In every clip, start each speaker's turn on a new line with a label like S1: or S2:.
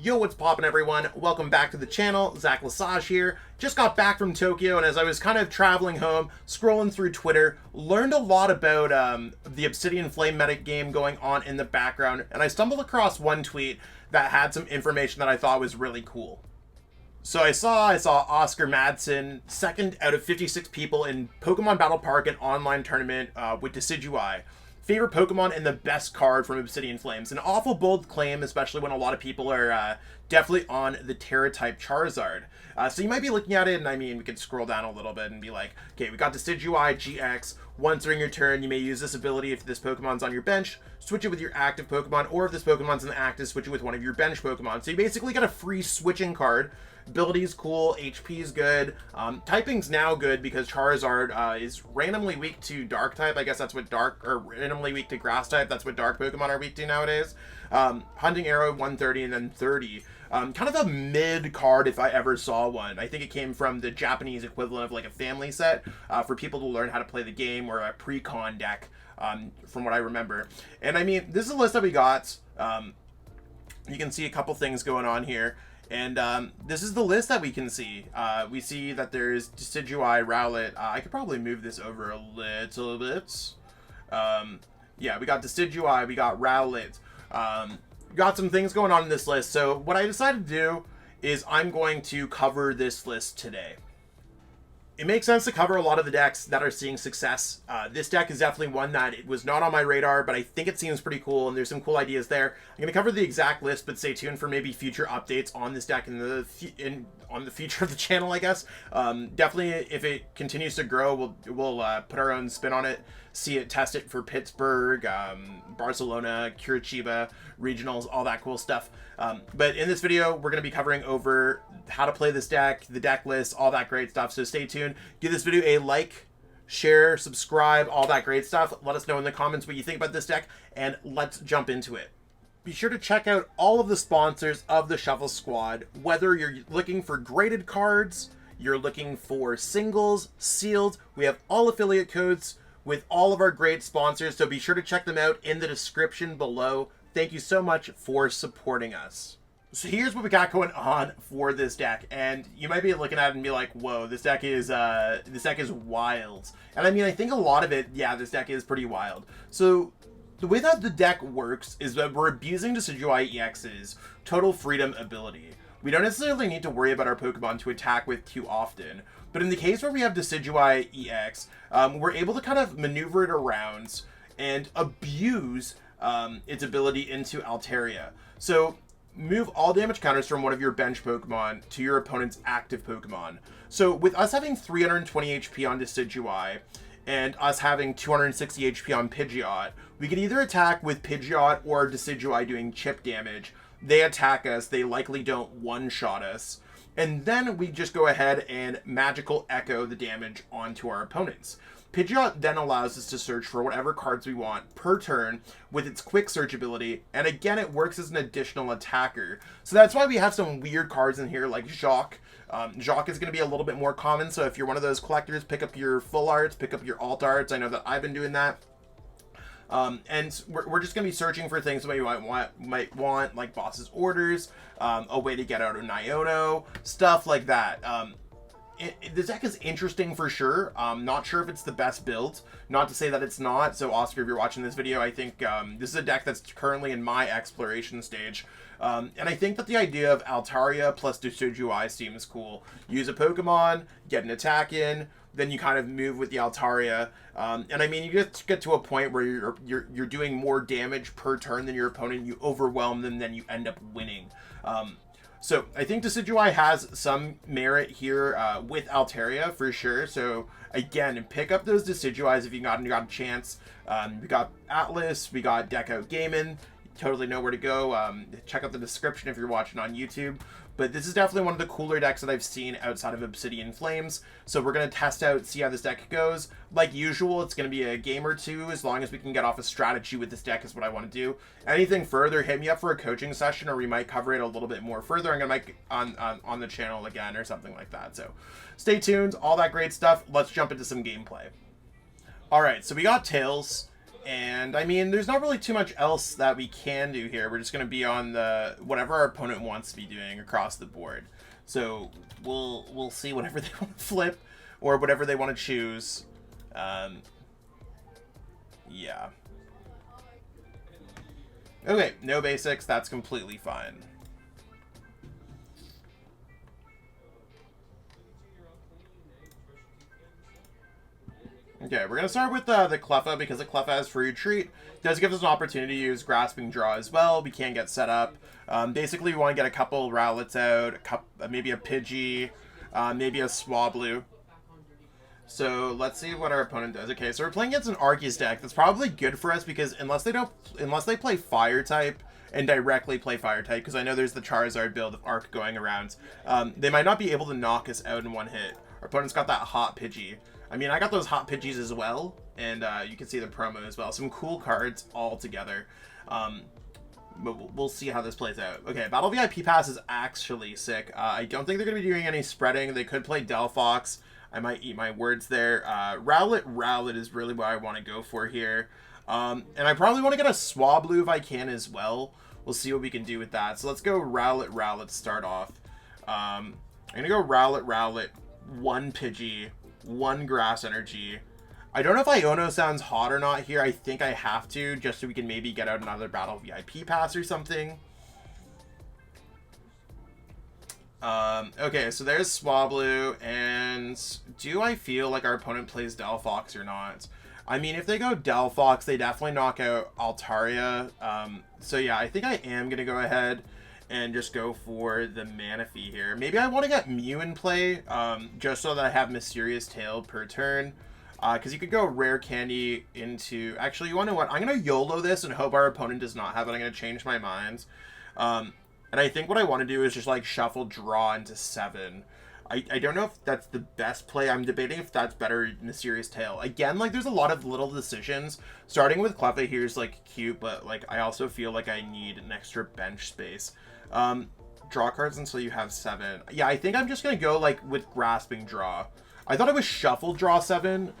S1: Yo, what's poppin' everyone? Welcome back to the channel. Jacq SVI here. Just got back from Tokyo, and as I was kind of traveling home, scrolling through Twitter, learned a lot about the Obsidian Flame meta game going on in the background, and I stumbled across one tweet that had some information that I thought was really cool. So I saw Oscar Madsen, second out of 56 people in Pokemon Battle Park, an online tournament with Decidueye. Favorite Pokemon and the best card from Obsidian Flames. An awful bold claim, especially when a lot of people are definitely on the Terra-type Charizard. So you might be looking at it, and I mean, we could scroll down a little bit and be like, okay, we got Decidueye GX. Once during your turn, you may use this ability if this Pokemon's on your bench, switch it with your active Pokemon, or if this Pokemon's in the active, switch it with one of your bench Pokemon. So you basically got a free switching card. Ability's cool, HP's good, typing's now good because Charizard is randomly weak to Dark type. I guess that's what randomly weak to Grass type. That's what Dark Pokemon are weak to nowadays. Hunting Arrow 130 and then 30. Kind of a mid card if I ever saw one. I think it came from the Japanese equivalent of like a family set for people to learn how to play the game, or a pre-con deck, from what I remember. And I mean, this is a list that we got. You can see a couple things going on here. And this is the list that we can see. We see that there's Decidueye, Rowlet. I could probably move this over a little bit. Yeah, we got Decidueye, we got Rowlet. We got some things going on in this list. So what I decided to do is I'm going to cover this list today. It makes sense to cover a lot of the decks that are seeing success. This deck is definitely one that it was not on my radar, but I think it seems pretty cool, and there's some cool ideas there. I'm going to cover the exact list, but stay tuned for maybe future updates on this deck on the future of the channel, I guess. Definitely, if it continues to grow, we'll put our own spin on it, see it, test it for Pittsburgh, Barcelona, Curitiba, regionals, all that cool stuff. But in this video, we're going to be covering over how to play this deck, the deck list, all that great stuff. So stay tuned. Give this video a like, share, subscribe, all that great stuff. Let us know in the comments what you think about this deck, and let's jump into it. Be sure to check out all of the sponsors of the Shuffle Squad, whether you're looking for graded cards, you're looking for singles, sealed. We have all affiliate codes with all of our great sponsors, so be sure to check them out in the description below. Thank you so much for supporting us. So here's what we got going on for this deck, and you might be looking at it and be like, whoa, this deck is wild. And I mean, I think a lot of it, yeah, this deck is pretty wild. So the way that the deck works is that we're abusing Decidueye EX's Total Freedom ability. We don't necessarily need to worry about our Pokemon to attack with too often, but in the case where we have Decidueye EX, we're able to kind of maneuver it around and abuse its ability into Altaria. So move all damage counters from one of your bench Pokemon to your opponent's active Pokemon. So with us having 320 HP on Decidueye and us having 260 HP on Pidgeot, we could either attack with Pidgeot or Decidueye doing chip damage. They attack us, they likely don't one-shot us, and then we just go ahead and magical echo the damage onto our opponents. Pidgeot then allows us to search for whatever cards we want per turn with its quick search ability, and again it works as an additional attacker. So that's why we have some weird cards in here like Jacq. Jacq is going to be a little bit more common, so if you're one of those collectors, pick up your full arts, pick up your alt arts. I know that I've been doing that. And we're just going to be searching for things that you might want, like boss's orders, a way to get out of Iono, stuff like that. This deck is interesting for sure. Not sure if it's the best build. Not to say that it's not. So Oscar, if you're watching this video, I think this is a deck that's currently in my exploration stage. And I think that the idea of Altaria plus Decidueye seems cool. Use a Pokemon, get an attack in, then you kind of move with the Altaria. And I mean, you just get to a point where you're doing more damage per turn than your opponent. You overwhelm them, then you end up winning. So I think Decidueye has some merit here with Altaria for sure. So again, pick up those Decidueyes if you got a chance. We got Atlas, we got Deck Out Gaming. Totally know where to go. Check out the description if you're watching on YouTube. But this is definitely one of the cooler decks that I've seen outside of Obsidian Flames. So we're going to test out, see how this deck goes. Like usual, it's going to be a game or two. As long as we can get off a strategy with this deck is what I want to do. Anything further, hit me up for a coaching session, or we might cover it a little bit more further. I'm going to make on the channel again or something like that. So stay tuned, all that great stuff. Let's jump into some gameplay. All right, so we got Tails. And I mean, there's not really too much else that we can do here. We're just going to be on the whatever our opponent wants to be doing across the board. So we'll see whatever they want to flip or whatever they want to choose. Yeah. Okay, no basics. That's completely fine. Okay, we're going to start with the Cleffa because the Cleffa has free retreat. It does give us an opportunity to use Grasping Draw as well. We can get set up. Basically, we want to get a couple Rowlets out, maybe a Pidgey, maybe a Swablu. So let's see what our opponent does. Okay, so we're playing against an Arceus deck. That's probably good for us because unless they play Fire type and directly play Fire type, because I know there's the Charizard build of Arc going around, they might not be able to knock us out in one hit. Our opponent's got that hot Pidgey. I mean, I got those hot Pidgeys as well, and you can see the promo as well. Some cool cards all together. But we'll see how this plays out. Okay, Battle VIP Pass is actually sick. I don't think they're going to be doing any spreading. They could play Delphox. I might eat my words there. Rowlet is really what I want to go for here. And I probably want to get a Swablu if I can as well. We'll see what we can do with that. So let's go Rowlet to start off. I'm going to go Rowlet, one Pidgey, one Grass Energy. I don't know if Iono sounds hot or not here. I think I have to, just so we can maybe get out another Battle VIP Pass or something. Okay, so there's Swablu, and do I feel like our opponent plays Delphox or not? I mean, if they go Delphox, they definitely knock out Altaria. So yeah, I think I am going to go ahead and just go for the Manaphy here. Maybe I want to get Mew in play, just so that I have Mysterious Tail per turn. Because you could go Rare Candy into... Actually, you want to know what? I'm going to YOLO this and hope our opponent does not have it. I'm going to change my mind. And I think what I want to do is just, like, shuffle draw into 7. I don't know if that's the best play. I'm debating if that's better Mysterious Tail. Again, like, there's a lot of little decisions. Starting with Cleffa here is, like, cute, but, like, I also feel like I need an extra bench space. Draw cards until you have 7. Yeah, I think I'm just going to go, like, with Grasping Draw. I thought it was Shuffle Draw 7.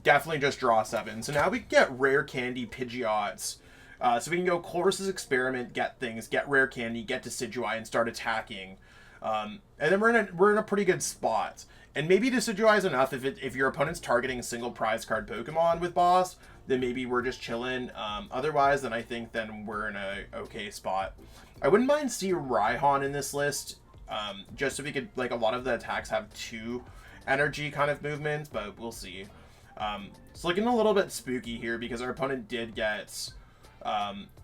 S1: Definitely just Draw 7. So now we can get Rare Candy Pidgeots. So we can go Colress's Experiment, get things, get Rare Candy, get Decidueye, and start attacking. And then we're in a pretty good spot. And maybe Decidueye is enough if your opponent's targeting a single prize card Pokemon with boss, then maybe we're just chilling. Otherwise, then I think then we're in a okay spot. I wouldn't mind seeing Raihan in this list, just so we could, like, a lot of the attacks have 2 energy kind of movements, but we'll see. It's looking a little bit spooky here because our opponent did get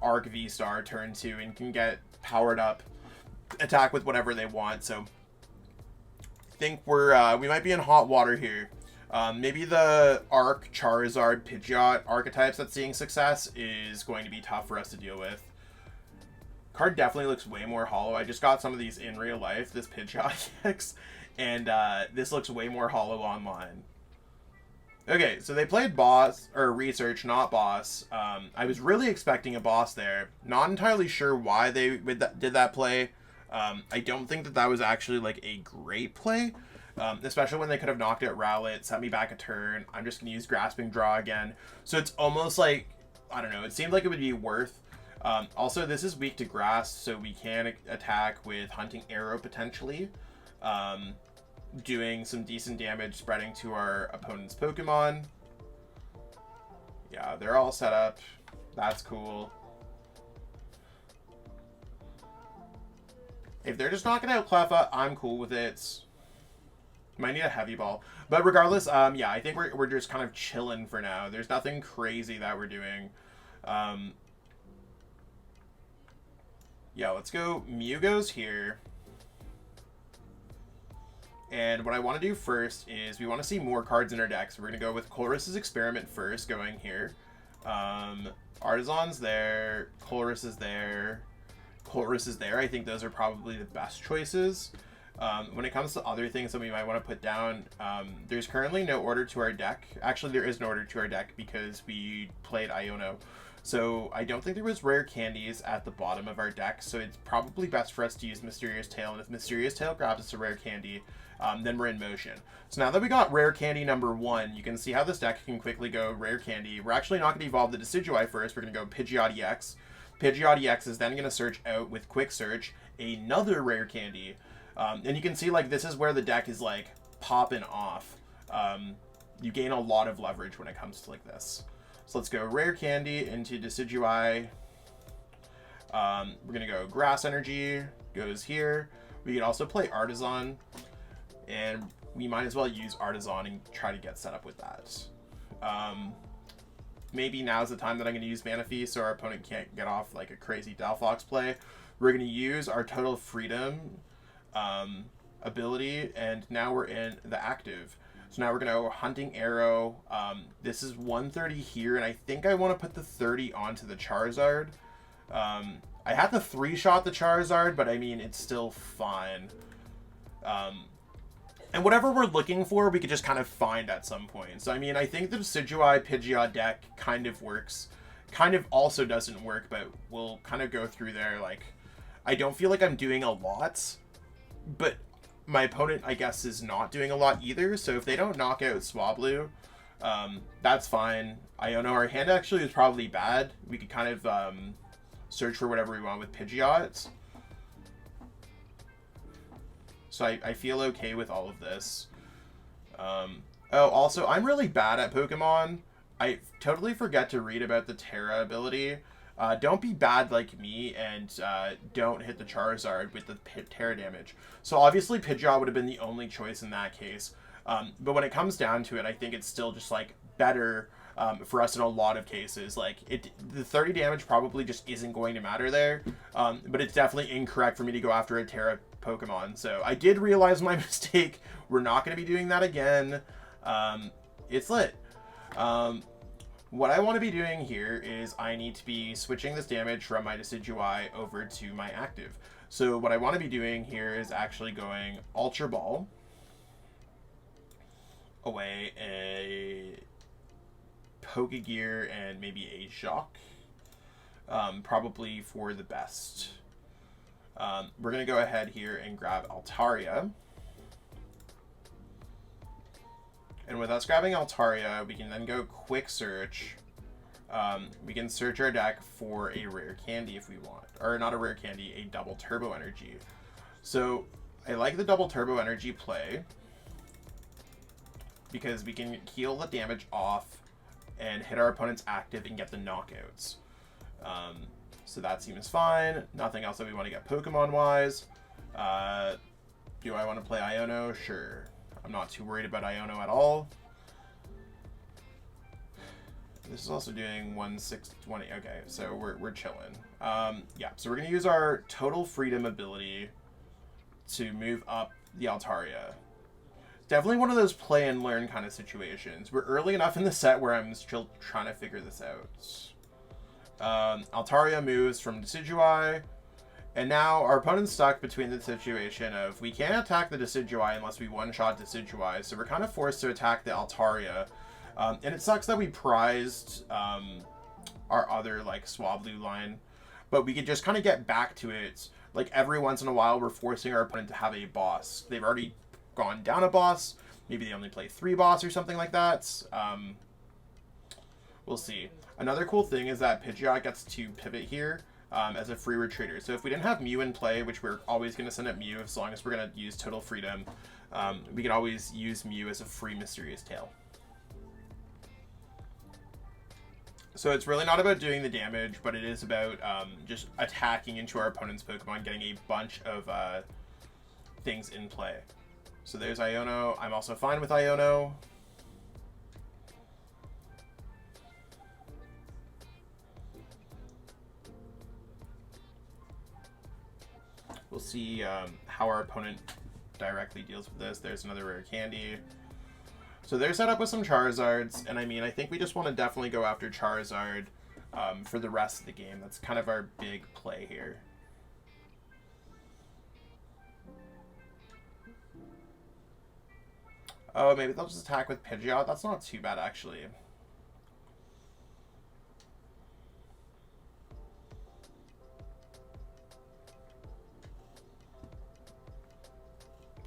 S1: Arc V-Star turn 2 and can get powered up, attack with whatever they want. So I think we might be in hot water here. Maybe the Arc, Charizard, Pidgeot archetypes that's seeing success is going to be tough for us to deal with. Card definitely looks way more hollow. I just got some of these in real life, this Pidgeot EX, and this looks way more hollow online. Okay, so they played boss, or research, not boss. I was really expecting a boss there. Not entirely sure why they did that play. I don't think that was actually, like, a great play. Especially when they could have knocked out Rowlet, set me back a turn. I'm just going to use Grasping Draw again. So it's almost like, I don't know, it seemed like it would be worth. Also, this is weak to Grass, so we can attack with Hunting Arrow potentially. Doing some decent damage, spreading to our opponent's Pokemon. Yeah, they're all set up. That's cool. If they're just knocking out Cleffa, I'm cool with it. Might need a Heavy Ball. But regardless, yeah, I think we're just kind of chilling for now. There's nothing crazy that we're doing. Yeah, let's go. Mew goes here. And what I want to do first is we want to see more cards in our deck. So we're going to go with Colress's Experiment first, going here. Artazon's there. Colress is there. Colress is there. I think those are probably the best choices. When it comes to other things that we might want to put down, there's currently no order to our deck. Actually, there is no order to our deck because we played Iono. So I don't think there was rare candies at the bottom of our deck, so it's probably best for us to use Mysterious Tail, and if Mysterious Tail grabs us a rare candy, then we're in motion. So now that we got rare candy number 1, you can see how this deck can quickly go rare candy. We're actually not going to evolve the Decidueye first, we're going to go Pidgeot EX. Pidgeot EX is then going to search out with Quick Search another rare candy. And you can see, like, this is where the deck is, like, popping off. You gain a lot of leverage when it comes to, like, this. So let's go rare candy into Decidueye. We're going to go Grass Energy, goes here. We can also play Artazon, and we might as well use Artazon and try to get set up with that. Maybe now's the time that I'm going to use Manaphy so our opponent can't get off like a crazy Delphox play. We're going to use our Total Freedom ability, and now we're in the active. So now we're going to go Hunting Arrow. This is 130 here, and I think I want to put the 30 onto the Charizard. I had to 3-shot the Charizard, but I mean, it's still fine. And whatever we're looking for, we could just kind of find at some point. So, I mean, I think the Decidueye Pidgeot deck kind of works. Kind of also doesn't work, but we'll kind of go through there. Like, I don't feel like I'm doing a lot, but my opponent, I guess, is not doing a lot either. So if they don't knock out Swablu, that's fine. Iono, our hand actually is probably bad. We could kind of search for whatever we want with Pidgeot. So I feel okay with all of this. Oh, also, I'm really bad at Pokemon. I totally forget to read about the Terra ability. Don't be bad like me and don't hit the Charizard with the Terra damage. So obviously Pidgeot would have been the only choice in that case. But when it comes down to it, I think it's still just like better for us in a lot of cases. Like the 30 damage probably just isn't going to matter there. But it's definitely incorrect for me to go after a Terra Pokemon. So I did realize my mistake. We're not going to be doing that again. It's lit. What I want to be doing here is I need to be switching this damage from my Decidueye over to my active. So what I want to be doing here is actually going Ultra Ball, away a Pokégear, and maybe a Jacq, probably for the best. We're going to go ahead here and grab Altaria. And with us grabbing Altaria, we can then go Quick Search. We can search our deck for a rare candy if we want. Or not a rare candy, a double turbo energy. So I like the double turbo energy play, because we can heal the damage off and hit our opponent's active and get the knockouts. So that seems fine. Nothing else that we want to get Pokemon-wise. Do I want to play Iono? Sure. I'm not too worried about Iono at all. This is also doing 1620. Okay, so we're chilling. Yeah, so we're going to use our Total Freedom ability to move up the Altaria. Definitely one of those play and learn kind of situations. We're early enough in the set where I'm still trying to figure this out. Altaria moves from Decidueye. And now our opponent's stuck between the situation of we can't attack the Decidueye unless we one-shot Decidueye, so we're kind of forced to attack the Altaria. And it sucks that we prized our other like Swablu line, but we could just kind of get back to it. Like every once in a while, we're forcing our opponent to have a boss. They've already gone down a boss. Maybe they only play 3 boss or something like that. We'll see. Another cool thing is that Pidgeot gets to pivot here. As a free retreater. So if we didn't have Mew in play, which we're always going to send at Mew as long as we're going to use Total Freedom, we could always use Mew as a free Mysterious Tail. So it's really not about doing the damage, but it is about just attacking into our opponent's Pokemon, getting a bunch of things in play. So there's Iono. I'm also fine with Iono. We'll see how our opponent directly deals with this. There's another rare candy. So they're set up with some Charizards, and I mean, I think we just want to definitely go after Charizard for the rest of the game. That's kind of our big play here. Oh, maybe they'll just attack with Pidgeot. That's not too bad, actually.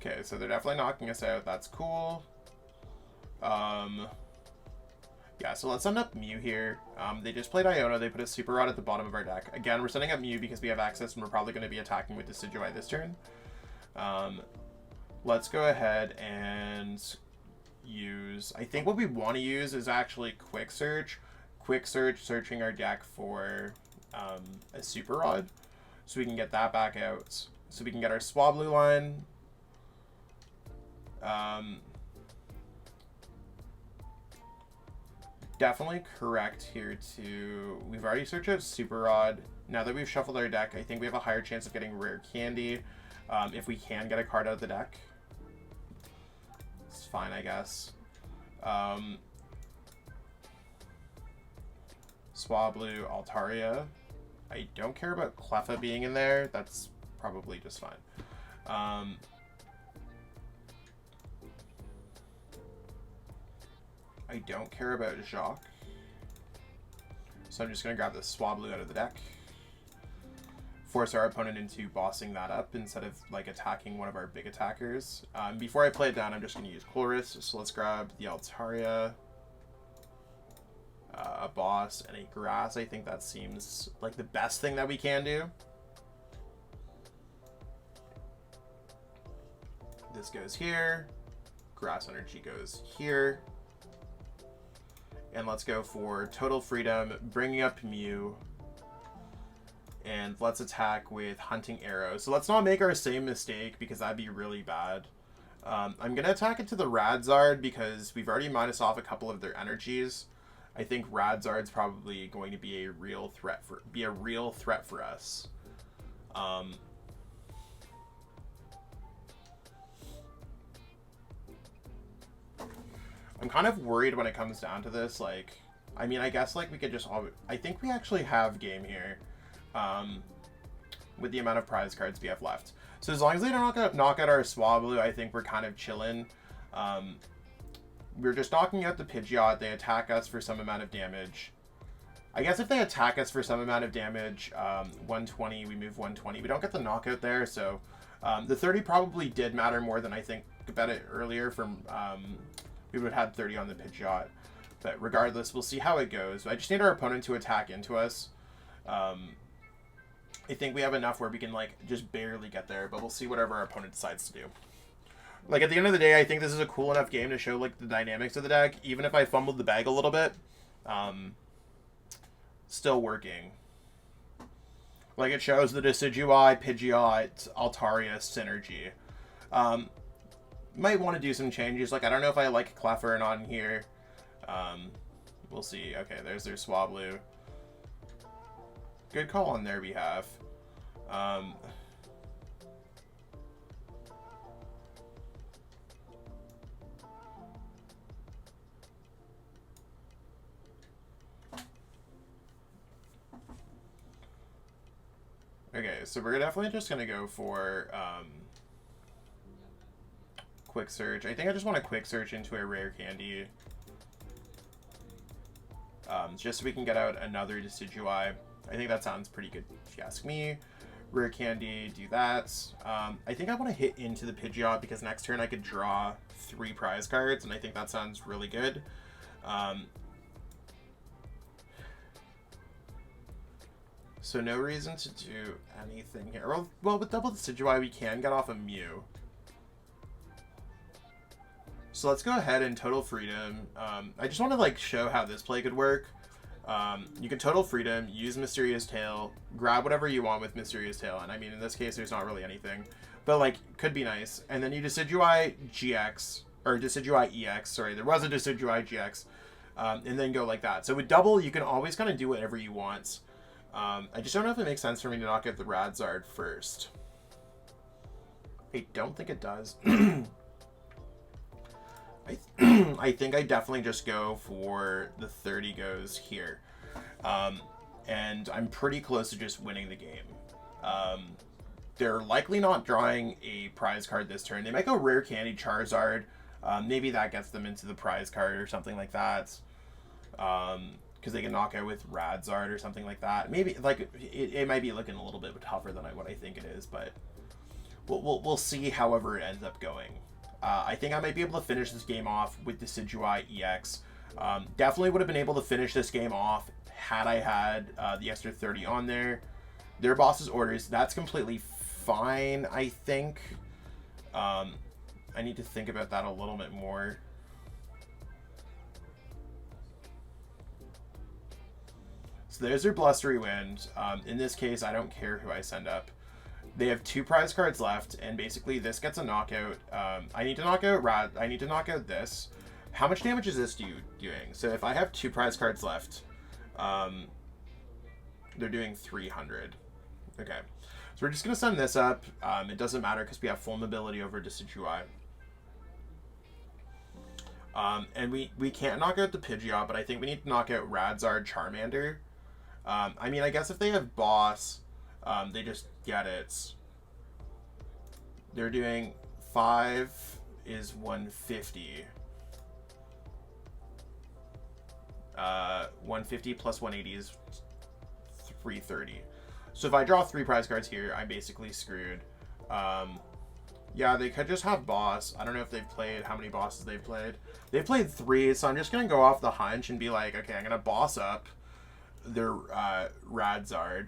S1: Okay, so they're definitely knocking us out. That's cool. Yeah, so let's send up Mew here. They just played Iono. They put a Super Rod at the bottom of our deck. Again, we're setting up Mew because we have access and we're probably going to be attacking with Decidueye this turn. Let's go ahead and use... I think what we want to use is actually Quick Search. Quick Search, searching our deck for a Super Rod. So we can get that back out. So we can get our Swablu line. Definitely correct here too. We've already searched out Super Rod. Now that we've shuffled our deck, I think we have a higher chance of getting Rare Candy if we can get a card out of the deck. It's fine, I guess. Swablu, Altaria. I don't care about Cleffa being in there. That's probably just fine. I don't care about Jacq. So I'm just going to grab the Swablu out of the deck. Force our opponent into bossing that up instead of like attacking one of our big attackers. Before I play it down, I'm just going to use Colress. So let's grab the Altaria, a boss, and a grass. I think that seems like the best thing that we can do. This goes here. Grass energy goes here. And let's go for Total Freedom, bringing up Mew. And let's attack with Hunting Arrow. So let's not make our same mistake because that'd be really bad. I'm going to attack it to the Radzard because we've already minus off a couple of their energies. I think Radzard's probably going to be a real threat for us. I'm kind of worried when it comes down to this. Like, I mean, I guess like we could just I think we actually have game here with the amount of prize cards we have left. So as long as they don't knock out our Swablu, I think we're kind of chilling. We're just knocking out the Pidgeot. They attack us for some amount of damage. I guess if they attack us for some amount of damage, 120, we move 120. We don't get the knockout there, so the 30 probably did matter more than I think about it earlier from... we would have had 30 on the Pidgeot. But regardless, we'll see how it goes. I just need our opponent to attack into us. I think we have enough where we can like just barely get there, but we'll see whatever our opponent decides to do. Like at the end of the day, I think this is a cool enough game to show like the dynamics of the deck. Even if I fumbled the bag a little bit, still working. Like it shows the Decidueye, Pidgeot, Altaria synergy. Might want to do some changes. Like, I don't know if I like Cleffa or not in here. We'll see. Okay, there's their Swablu. Good call on their behalf. Okay, so we're definitely just going to go for... Quick Search. I think I just want to Quick Search into a Rare Candy. Just so we can get out another Decidueye. I think that sounds pretty good if you ask me. Rare Candy, do that. I think I want to hit into the Pidgeot because next turn I could draw 3 prize cards, and I think that sounds really good. So no reason to do anything here. Well, with double Decidueye, we can get off a Mew. So let's go ahead and Total Freedom. I just want to like show how this play could work. You can Total Freedom, use Mysterious Tail, grab whatever you want with Mysterious Tail, and I mean in this case there's not really anything, but like could be nice. And then you Decidueye GX, or Decidueye EX, sorry, there was a Decidueye GX, and then go like that. So with double, you can always kind of do whatever you want. I just don't know if it makes sense for me to knock out the Radzard first. I don't think it does. I think I definitely just go for the 30 goes here. And I'm pretty close to just winning the game. They're likely not drawing a prize card this turn. They might go Rare Candy Charizard. Maybe that gets them into the prize card or something like that. Because they can knock out with Radzard or something like that. Maybe, like, it might be looking a little bit tougher than what I think it is, but we'll see however it ends up going. I think I might be able to finish this game off with the Decidueye EX. Definitely would have been able to finish this game off had I had the extra 30 on there. Their boss's orders, that's completely fine, I think. I need to think about that a little bit more. So there's their Blustery Wind. In this case, I don't care who I send up. They have 2 prize cards left, and basically this gets a knockout. I need to knock out this. How much damage is this doing? So if I have 2 prize cards left, they're doing 300. Okay, so we're just gonna send this up. It doesn't matter because we have full mobility over Decidueye. And we can't knock out the Pidgeot, but I think we need to knock out Radzard Charmander. I mean, I guess if they have Boss, they just get it. They're doing 5 is 150. 150 plus 180 is 330. So if I draw 3 prize cards here, I'm basically screwed. Yeah, they could just have Boss. I don't know if they've played, how many bosses they've played. They've played 3, so I'm just going to go off the hunch and be like, okay, I'm going to boss up their Radzard.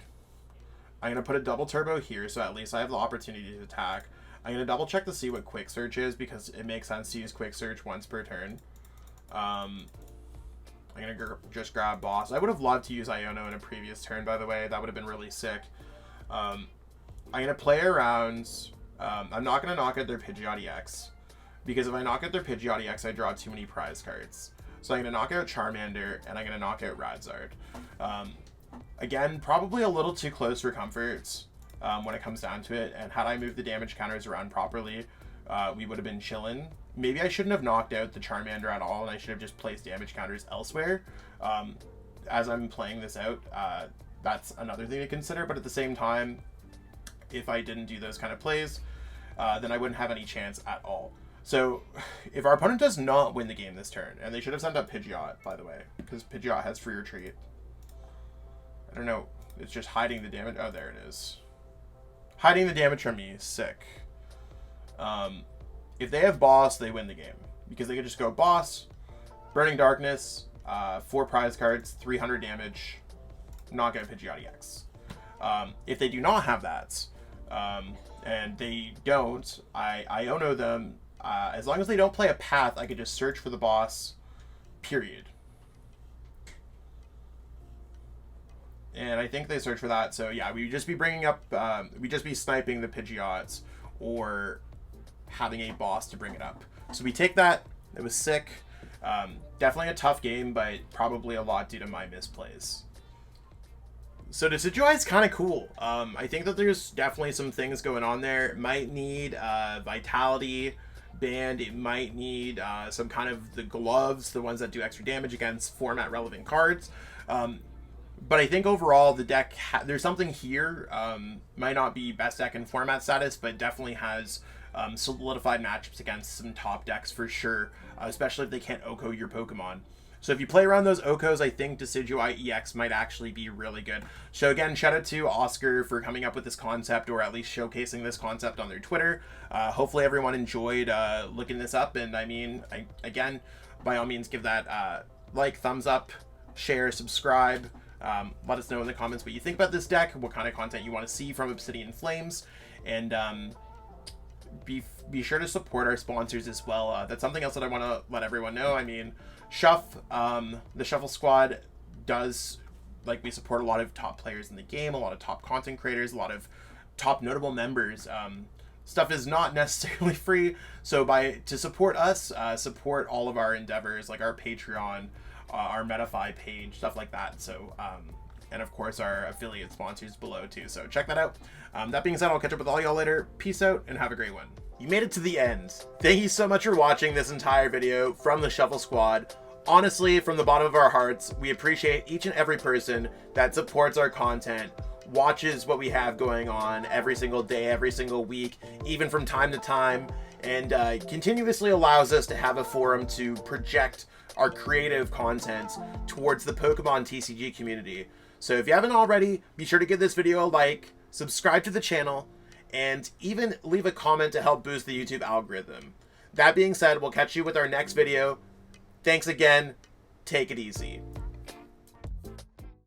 S1: I'm going to put a double turbo here, so at least I have the opportunity to attack. I'm going to double check to see what Quick Search is, because it makes sense to use Quick Search once per turn. I'm going to just grab Boss. I would have loved to use Iono in a previous turn, by the way. That would have been really sick. I'm going to play around. I'm not going to knock out their Pidgeot EX, because if I knock out their Pidgeot EX, I draw too many prize cards. So I'm going to knock out Charmander, and I'm going to knock out Radzard. Again, probably a little too close for comfort when it comes down to it, and had I moved the damage counters around properly, we would have been chillin'. Maybe I shouldn't have knocked out the Charmander at all, and I should have just placed damage counters elsewhere. As I'm playing this out, that's another thing to consider, but at the same time, if I didn't do those kind of plays, then I wouldn't have any chance at all. So if our opponent does not win the game this turn, and they should have sent up Pidgeot, by the way, because Pidgeot has free retreat. I don't know, it's just hiding the damage. Oh, there it is. Hiding the damage from me, sick. If they have Boss, they win the game, because they could just go Boss, Burning Darkness, 4 prize cards, 300 damage, knock out Pidgeot EX. If they do not have that, and they don't, I Iono them. As long as they don't play a path, I could just search for the boss, period. And I think they search for that, so yeah, we'd just be bringing up, we'd just be sniping the Pidgeots, or having a boss to bring it up. So we take that, it was sick. Definitely a tough game, but probably a lot due to my misplays. So Decidueye is kind of cool. I think that there's definitely some things going on there. It might need Vitality band. It might need some kind of the gloves, the ones that do extra damage against format relevant cards. But I think overall the deck, there's something here. Might not be best deck in format status, but definitely has solidified matchups against some top decks for sure, especially if they can't OHKO your Pokemon. So if you play around those OHKOs, I think Decidueye EX might actually be really good. So again, shout out to Oscar for coming up with this concept, or at least showcasing this concept on their Twitter. Hopefully everyone enjoyed looking this up, and I mean, again, by all means, give that like, thumbs up, share, subscribe. Let us know in the comments what you think about this deck, what kind of content you want to see from Obsidian Flames, and be sure to support our sponsors as well. That's something else that I want to let everyone know. I mean, the Shuffle Squad does, like, we support a lot of top players in the game, a lot of top content creators, a lot of top notable members. Stuff is not necessarily free, so to support us, support all of our endeavors, like our Patreon, our Manaphy page, stuff like that. So and of course our affiliate sponsors below too, so check that out. That being said, I'll catch up with all y'all later. Peace out and have a great one. You made it to the end. Thank you so much for watching this entire video from the Shuffle Squad. Honestly, from the bottom of our hearts, we appreciate each and every person that supports our content, watches what we have going on every single day, every single week, even from time to time, and continuously allows us to have a forum to project our creative content towards the Pokemon TCG community. So if you haven't already, be sure to give this video a like, subscribe to the channel, and even leave a comment to help boost the YouTube algorithm. That being said, we'll catch you with our next video. Thanks again. Take it easy.